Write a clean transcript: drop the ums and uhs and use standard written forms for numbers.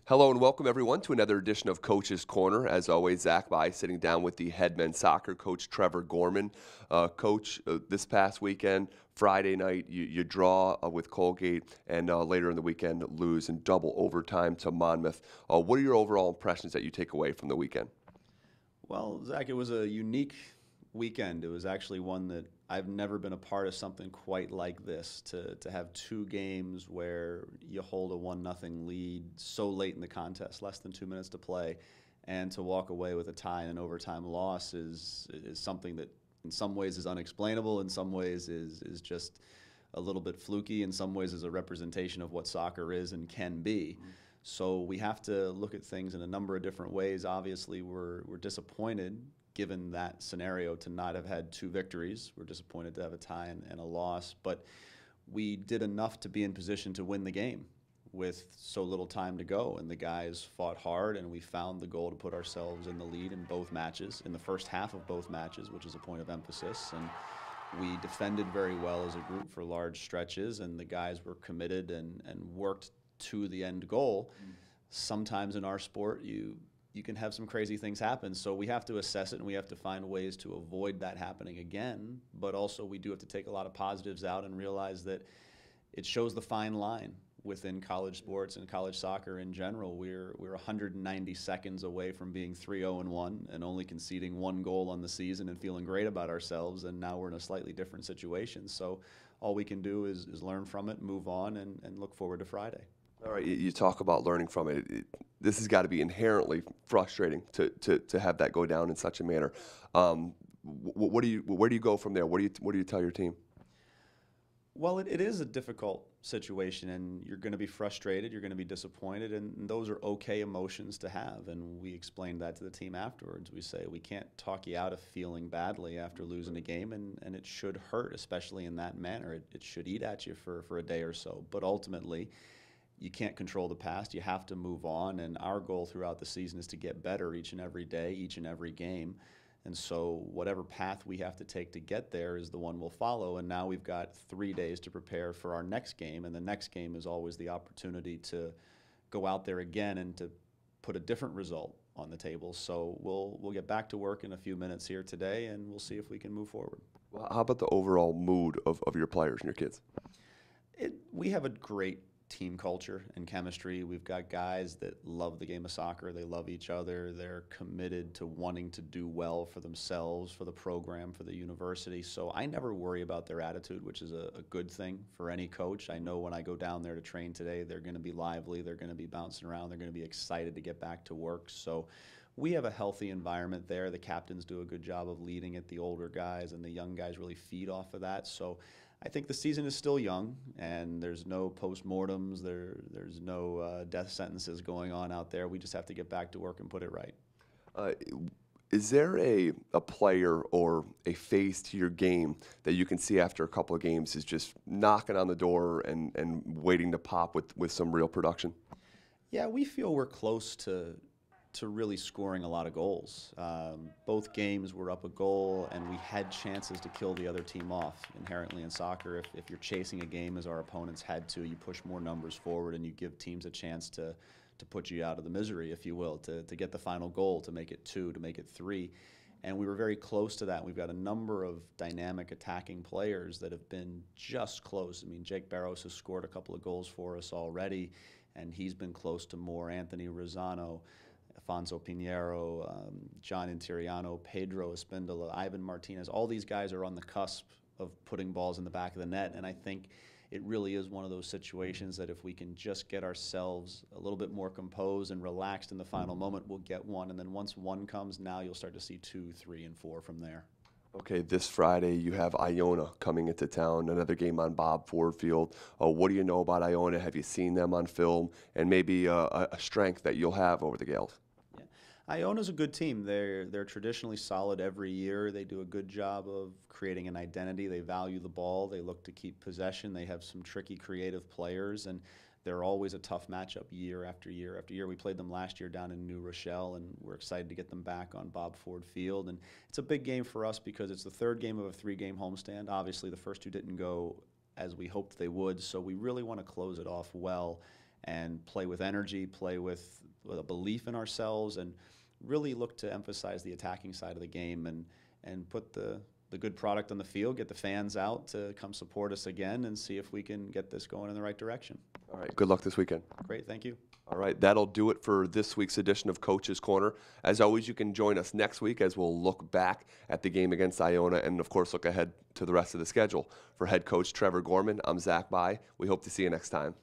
Hello and welcome everyone to another edition of Coach's Corner. As always, Zach By sitting down with the head men's soccer coach, Trevor Gorman. Coach, this past weekend, Friday night, you draw with Colgate and later in the weekend lose in double overtime to Monmouth. What are your overall impressions that you take away from the weekend? Well, Zach, it was a unique weekend. It was actually one that I've never been a part of something quite like this. To have two games where you hold a 1-0 lead so late in the contest, less than 2 minutes to play, and to walk away with a tie and an overtime loss is something that in some ways is unexplainable, in some ways is just a little bit fluky, in some ways is a representation of what soccer is and can be. So we have to look at things in a number of different ways. Obviously, we're disappointed given that scenario to not have had two victories. We're disappointed to have a tie and a loss, but we did enough to be in position to win the game with so little time to go, and the guys fought hard, and we found the goal to put ourselves in the lead in both matches, in the first half of both matches, which is a point of emphasis. And we defended very well as a group for large stretches, and the guys were committed and worked to the end goal. Sometimes in our sport, you can have some crazy things happen, so we have to assess it and we have to find ways to avoid that happening again. But also we do have to take a lot of positives out and realize that it shows the fine line within college sports and college soccer in general. We're 190 seconds away from being 3-0-1 and only conceding one goal on the season and feeling great about ourselves, and now we're in a slightly different situation. So all we can do is learn from it, move on, and look forward to Friday. All right, you talk about learning from it. This has got to be inherently frustrating to have that go down in such a manner. Where do you go from there? What do you tell your team? Well, it is a difficult situation, and you're going to be frustrated, you're going to be disappointed, and those are okay emotions to have. And we explained that to the team afterwards. We say we can't talk you out of feeling badly after losing a game, and it should hurt, especially in that manner. It should eat at you for a day or so. But ultimately, you can't control the past. You have to move on, and our goal throughout the season is to get better each and every day, each and every game. And so whatever path we have to take to get there is the one we'll follow. And now we've got 3 days to prepare for our next game, and the next game is always the opportunity to go out there again and to put a different result on the table. So we'll get back to work in a few minutes here today, and we'll see if we can move forward. Well, how about the overall mood of your players and your kids? We have a great team culture and chemistry. We've got guys that love the game of soccer. They love each other. They're committed to wanting to do well for themselves, for the program, for the university. So I never worry about their attitude, which is a good thing for any coach. I know when I go down there to train today, they're going to be lively. They're going to be bouncing around. They're going to be excited to get back to work. So we have a healthy environment there. The captains do a good job of leading it. The older guys and the young guys really feed off of that. So I think the season is still young, and there's no postmortems, there's no death sentences going on out there. We just have to get back to work and put it right. Uh, is there a player or a phase to your game that you can see after a couple of games is just knocking on the door and waiting to pop with some real production? Yeah, we feel we're close to really scoring a lot of goals. Both games were up a goal, and we had chances to kill the other team off. Inherently in soccer, if you're chasing a game as our opponents had to, you push more numbers forward and you give teams a chance to put you out of the misery, if you will, to get the final goal, to make it 2, to make it 3. And we were very close to that. We've got a number of dynamic attacking players that have been just close. I mean, Jake Barros has scored a couple of goals for us already, and he's been close to more. Anthony Rosano, Afonso Pinheiro, John Interiano, Pedro Espindola, Ivan Martinez, all these guys are on the cusp of putting balls in the back of the net, and I think it really is one of those situations that if we can just get ourselves a little bit more composed and relaxed in the final moment, we'll get one, and then once one comes, now you'll start to see 2, 3, and 4 from there. Okay, this Friday you have Iona coming into town, another game on Bob Ford Field. What do you know about Iona? Have you seen them on film? And maybe a strength that you'll have over the Gales? Iona's a good team. They're traditionally solid every year. They do a good job of creating an identity. They value the ball. They look to keep possession. They have some tricky, creative players, and they're always a tough matchup year after year after year. We played them last year down in New Rochelle, and we're excited to get them back on Bob Ford Field. And it's a big game for us because it's the third game of a 3-game homestand. Obviously, the first 2 didn't go as we hoped they would, so we really want to close it off well and play with energy, play with a belief in ourselves, and really look to emphasize the attacking side of the game and put the good product on the field, get the fans out to come support us again, and see if we can get this going in the right direction. All right, good luck this weekend. Great, thank you. All right, that'll do it for this week's edition of Coach's Corner. As always, you can join us next week as we'll look back at the game against Iona and, of course, look ahead to the rest of the schedule. For head coach Trevor Gorman, I'm Zach Bai. We hope to see you next time.